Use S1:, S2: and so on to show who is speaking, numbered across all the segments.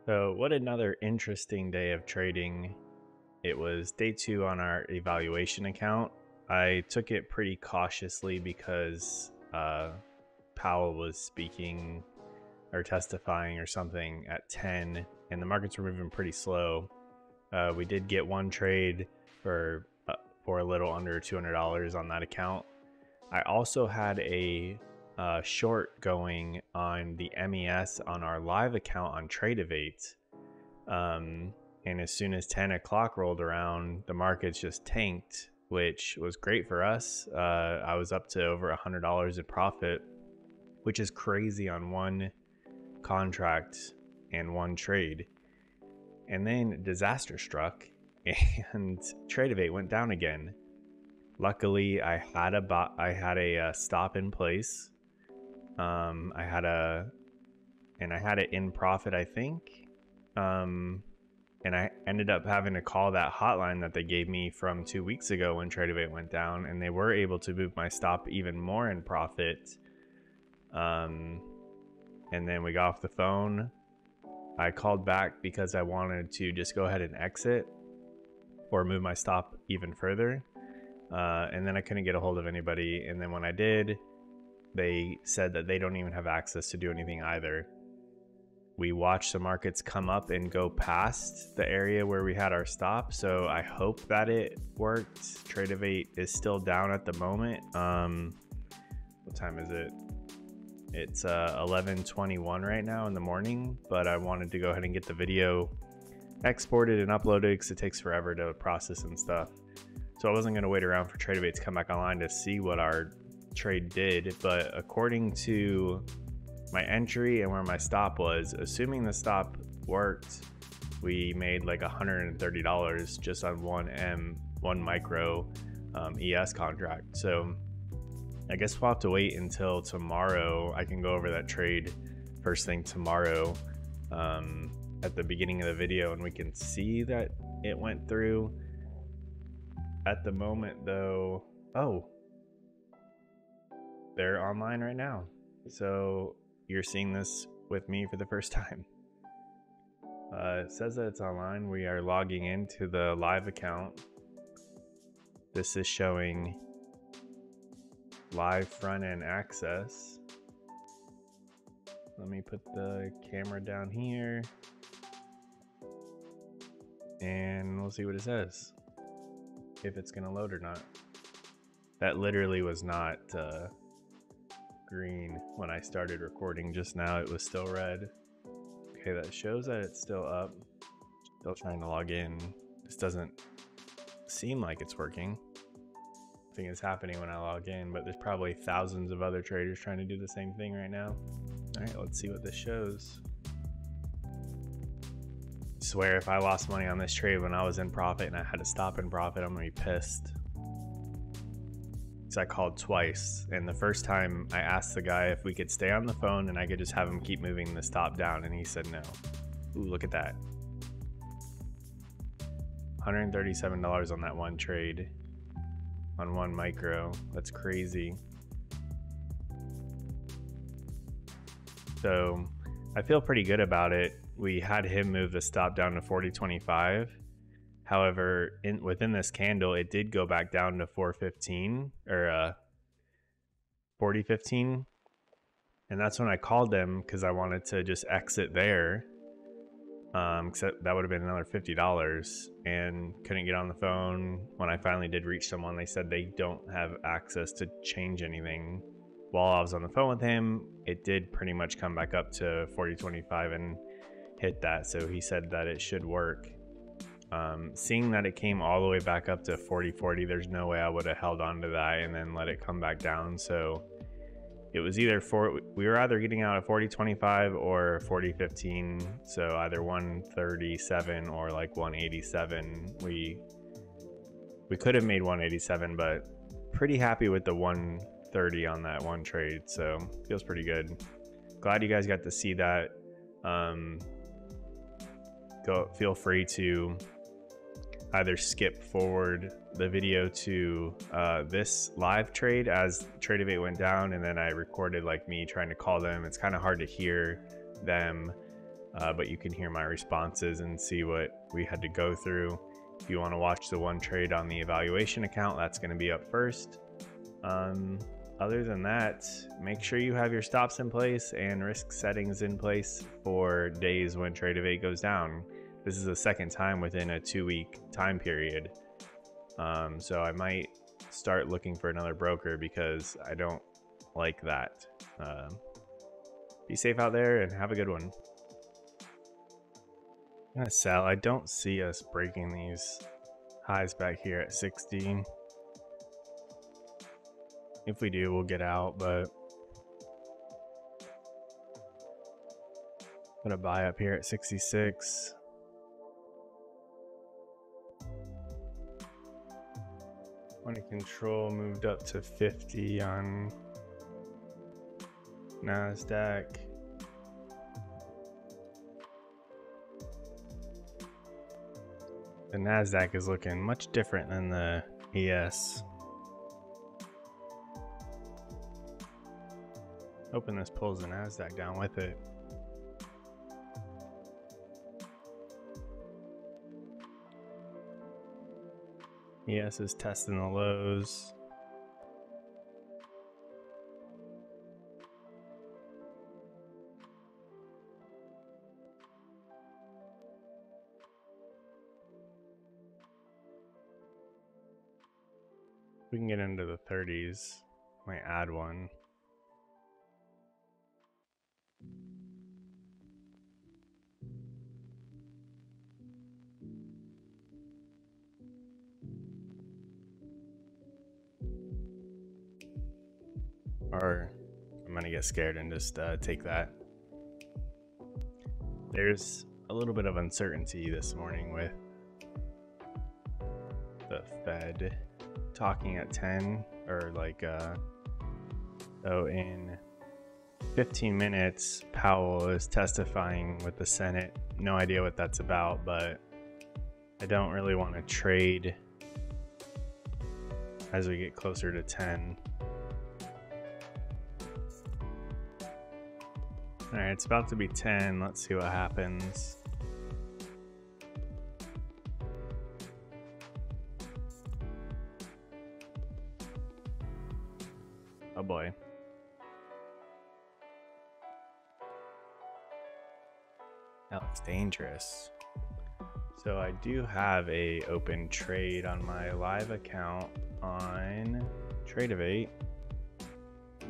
S1: So, what another interesting day of trading. It was day 2 on our evaluation account. I took it pretty cautiously because Powell was speaking or testifying or something at 10, and the markets were moving pretty slow. We did get one trade for a little under $200 on that account. I also had a short going on the MES on our live account on Tradovate. And as soon as 10 o'clock rolled around, the markets just tanked, which was great for us. I was up to over $100 in profit, which is crazy on one contract and one trade. And then disaster struck and Tradovate went down again. Luckily, I had a stop in place. I had it in profit, I think. And I ended up having to call that hotline that they gave me from 2 weeks ago when Tradovate went down, and they were able to move my stop even more in profit. And then we got off the phone. I called back because I wanted to just go ahead and exit or move my stop even further. And then I couldn't get a hold of anybody. And then when I did, they said that they don't even have access to do anything either. We watched the markets come up and go past the area where we had our stop, so I hope that it worked. Tradovate is still down at the moment. What time is it? It's 11:21 right now in the morning, but I wanted to go ahead and get the video exported and uploaded because it takes forever to process and stuff. So I wasn't going to wait around for Tradovate to come back online to see what our trade did, but according to my entry and where my stop was, assuming the stop worked, we made like $130 just on one micro ES contract. So I guess we'll have to wait until tomorrow. I can go over that trade first thing tomorrow at the beginning of the video, and we can see that it went through. At the moment though, oh, they're online right now. So you're seeing this with me for the first time. It says that it's online. We are logging into the live account. This is showing live front end access. Let me put the camera down here and we'll see what it says, if it's gonna load or not. That literally was not green when I started recording just now. It was still red. Okay, that shows that it's still up. Still trying to log in. This doesn't seem like it's working. Nothing is happening when I log in, but there's probably thousands of other traders trying to do the same thing right now. All right, let's see what this shows. I swear if I lost money on this trade when I was in profit and I had to stop in profit, I'm gonna be pissed. I called twice, and the first time I asked the guy if we could stay on the phone and I could just have him keep moving the stop down, and he said no. Ooh, look at that. $137 on that one trade on one micro. That's crazy. So I feel pretty good about it. We had him move the stop down to 40.25. However, within this candle, it did go back down to 415 or 40.15, and that's when I called them because I wanted to just exit there. Except that would have been another $50, and couldn't get on the phone. When I finally did reach someone, they said they don't have access to change anything. While I was on the phone with him, it did pretty much come back up to 40.25 and hit that. So he said that it should work. Seeing that it came all the way back up to 40.40, there's no way I would have held on to that and then let it come back down. So it was either we were either getting out at 40.25 or 40.15. So either 137 or like 187. We could have made 187, but pretty happy with the 130 on that one trade. So feels pretty good. Glad you guys got to see that. Feel free to either skip forward the video to this live trade as Tradovate went down, and then I recorded like me trying to call them. It's kind of hard to hear them but you can hear my responses and see what we had to go through. If you want to watch the one trade on the evaluation account, that's going to be up first. Other than that, make sure you have your stops in place and risk settings in place for days when Tradovate goes down. This is the second time within a 2-week time period. So I might start looking for another broker because I don't like that. Be safe out there and have a good one. Sal, I don't see us breaking these highs back here at 60. If we do, we'll get out, but I'm gonna buy up here at 66. Money control moved up to 50 on NASDAQ. The NASDAQ is looking much different than the ES. Hoping this pulls the NASDAQ down with it. ES is testing the lows. We can get into the 30s. Might add one. Or I'm gonna get scared and just take that. There's a little bit of uncertainty this morning with the Fed talking at 10, or like so in 15 minutes Powell is testifying with the Senate. No idea what that's about, but I don't really want to trade as we get closer to 10. All right, it's about to be 10. Let's see what happens. Oh boy. That looks dangerous. So I do have a open trade on my live account on Tradovate.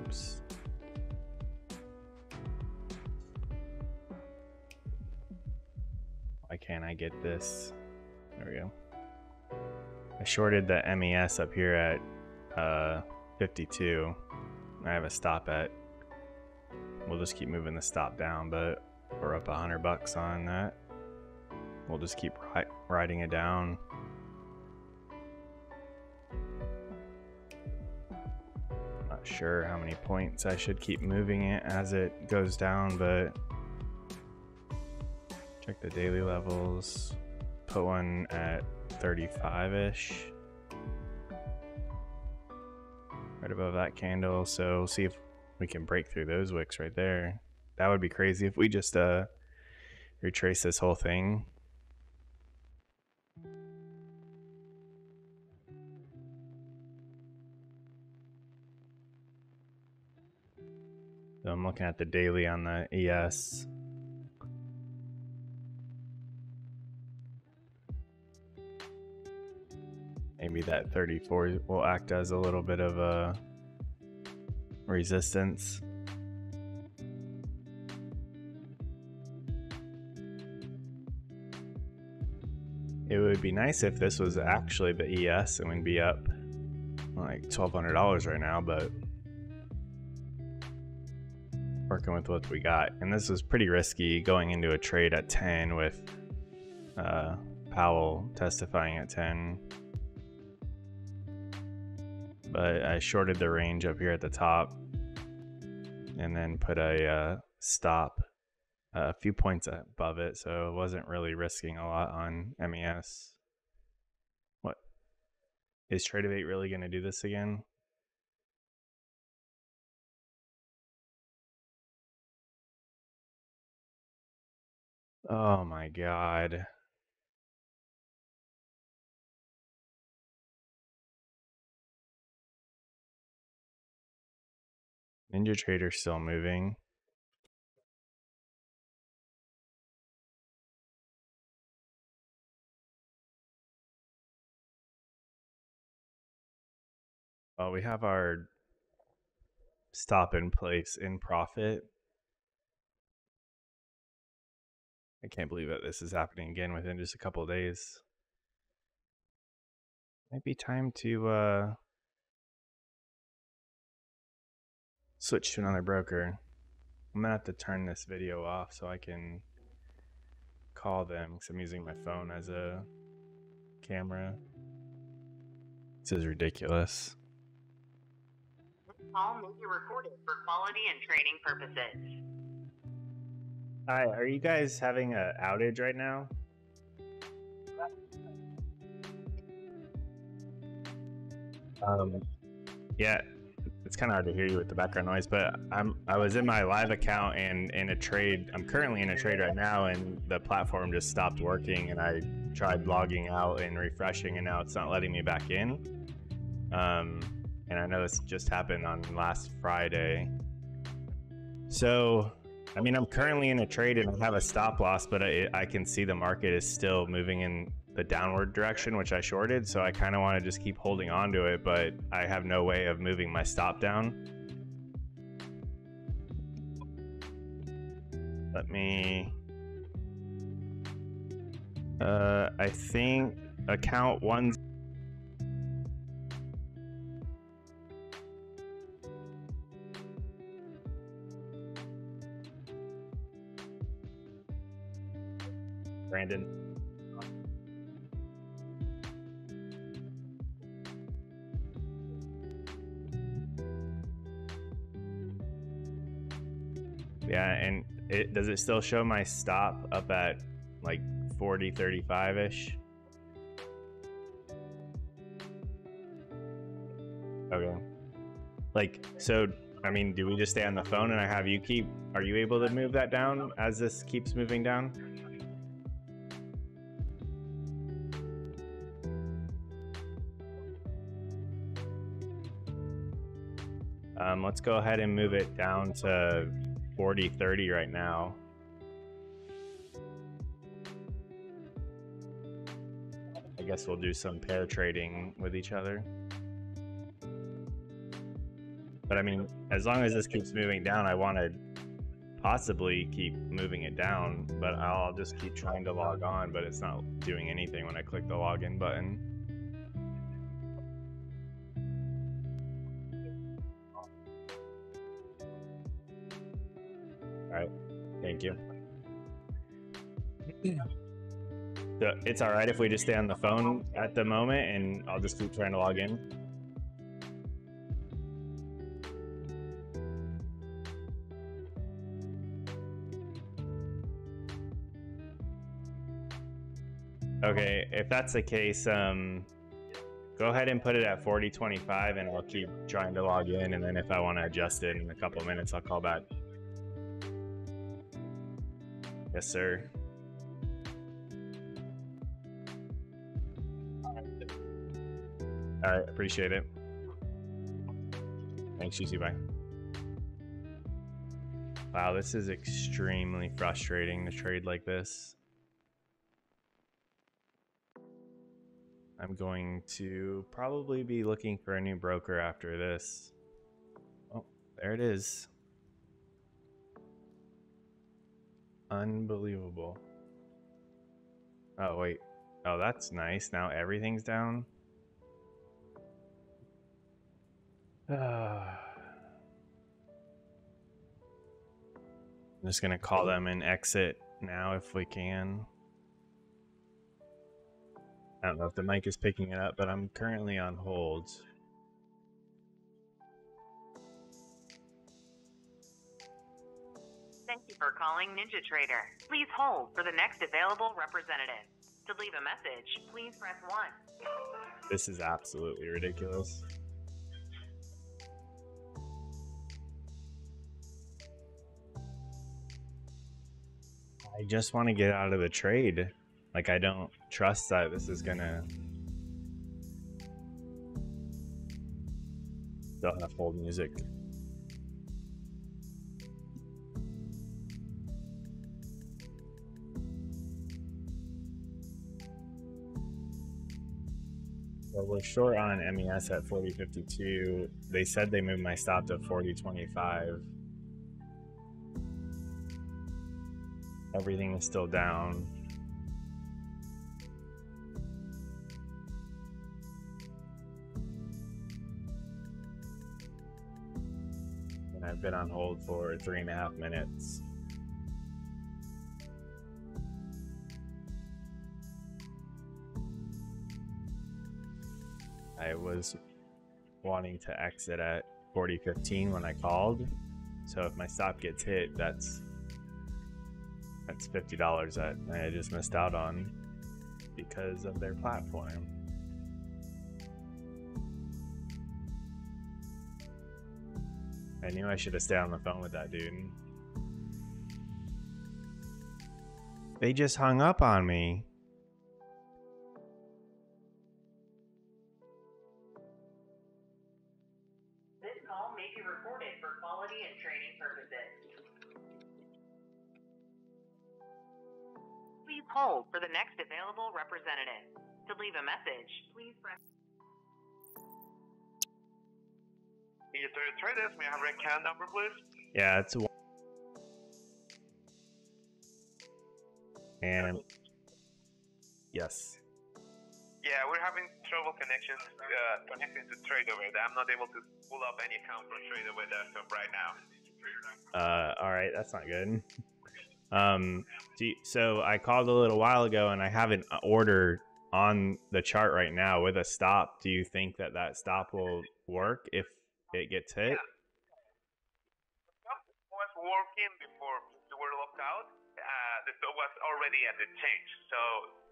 S1: Oops. Why can't I get this? There we go. I shorted the MES up here at 52. I have a stop at. We'll just keep moving the stop down, but we're up $100 on that. We'll just keep riding it down. Not sure how many points I should keep moving it as it goes down, but check the daily levels. Put one at 35-ish. Right above that candle, so we'll see if we can break through those wicks right there. That would be crazy if we just retrace this whole thing. So I'm looking at the daily on the ES. Maybe that 34 will act as a little bit of a resistance. It would be nice if this was actually the ES and we'd be up like $1,200 right now, but working with what we got. And this was pretty risky going into a trade at 10 with Powell testifying at 10. But I shorted the range up here at the top and then put a stop a few points above it, so it wasn't really risking a lot on MES. What? Is Tradovate really going to do this again? Oh my god. Ninja Trader's still moving. Well, we have our stop in place in profit. I can't believe that this is happening again within just a couple of days. Might be time to switch to another broker. I'm gonna have to turn this video off so I can call them because I'm using my phone as a camera. This is ridiculous.
S2: Call may be recorded for quality and training purposes.
S1: Hi, are you guys having an outage right now? Yeah, it's kind of hard to hear you with the background noise, but I was in my live account and in a trade. I'm currently in a trade right now, and the platform just stopped working. And I tried logging out and refreshing, and now it's not letting me back in. And I know this just happened on last Friday. So, I mean, I'm currently in a trade and I have a stop loss, but I can see the market is still moving in the downward direction, which I shorted. So I kind of want to just keep holding on to it, but I have no way of moving my stop down. Let me, I think account one. Brandon. Yeah, and does it still show my stop up at like 40.35-ish? Okay. Like, so, I mean, do we just stay on the phone and I have you are you able to move that down as this keeps moving down? Let's go ahead and move it down to 40.30 right now. I guess we'll do some pair trading with each other. But I mean, as long as this keeps moving down, I want to possibly keep moving it down, but I'll just keep trying to log on, but it's not doing anything when I click the login button. All right, thank you. So it's all right if we just stay on the phone at the moment and I'll just keep trying to log in. Okay, if that's the case, go ahead and put it at 40.25 and I'll keep trying to log in, and then if I want to adjust it in a couple of minutes, I'll call back. Yes, sir. All right, appreciate it. Thanks, you too, bye. Wow, this is extremely frustrating to trade like this. I'm going to probably be looking for a new broker after this. Oh, there it is. Unbelievable. Oh, wait. Oh, that's nice. Now everything's down. I'm just gonna call them and exit now if we can. I don't know if the mic is picking it up, but I'm currently on hold.
S2: Thank you for calling Ninja Trader. Please hold for the next available representative. To leave a message, please press 1.
S1: This is absolutely ridiculous. I just want to get out of the trade. Like, I don't trust that this is gonna still have hold music. So we're short on MES at 40.52. They said they moved my stop to 40.25. Everything is still down. And I've been on hold for 3.5 minutes. I was wanting to exit at 40.15 when I called. So if my stop gets hit, that's $50 that I just missed out on because of their platform. I knew I should have stayed on the phone with that dude. They just hung up on me.
S2: This call may be recorded for quality and training purposes. Please hold for the next available representative. To leave a message, please press.
S3: Traders, may I have your account number, please?
S1: Yeah, it's a and yes.
S3: Yeah, we're having trouble connecting to Tradovate. I'm not able to pull up any account from Tradovate as of right now.
S1: All right, that's not good. So I called a little while ago and I have an order on the chart right now with a stop. Do you think that that stop will work if it gets hit?
S3: Yeah. The stop was working before you were locked out. The stop was already at the change. So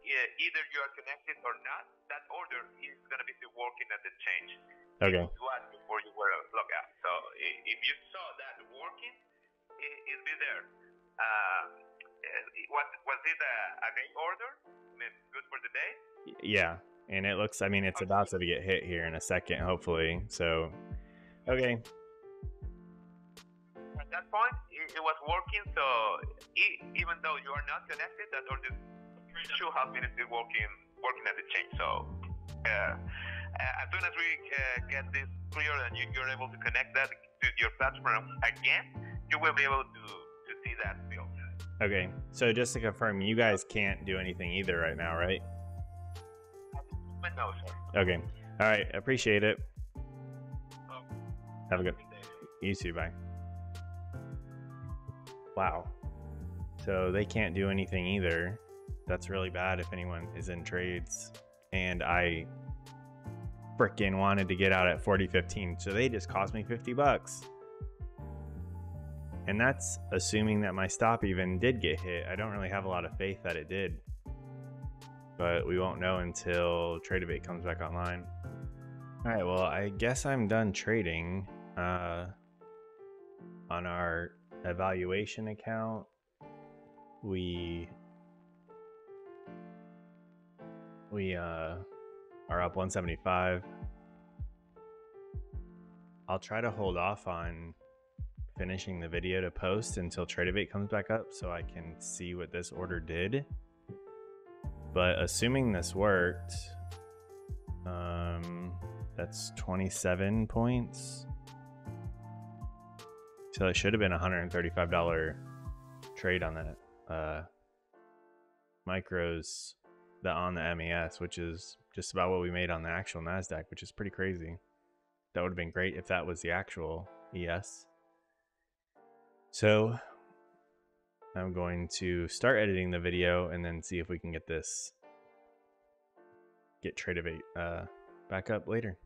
S3: either you are connected or not, that order is going to be still working at the change.
S1: Okay.
S3: It was before you were locked out. So if you saw that working, it'll be there. Was it a day order? I mean, good for the day?
S1: Yeah, and it looks, I mean, it's about to get hit here in a second, hopefully. So, okay.
S3: At that point, it was working. So even though you are not connected, that order should have been still working at the change. So as soon as we get this clear and you're able to connect that to your platform again, you will be able to see that still.
S1: Okay, so just to confirm, you guys can't do anything either right now, right?
S3: No, sir.
S1: Okay, all right, appreciate it. Have a good, you too, bye. Wow, so they can't do anything either. That's really bad if anyone is in trades. And I freaking wanted to get out at 40.15, so they just cost me $50. And that's assuming that my stop even did get hit. I don't really have a lot of faith that it did. But we won't know until Tradovate comes back online. All right, well, I guess I'm done trading. On our evaluation account, we are up 175. I'll try to hold off on finishing the video to post until Tradovate comes back up so I can see what this order did. But assuming this worked, that's 27 points. So it should have been a $135 trade on that micros on the MES, which is just about what we made on the actual NASDAQ, which is pretty crazy. That would have been great if that was the actual ES. So I'm going to start editing the video and then see if we can get Tradovate back up later.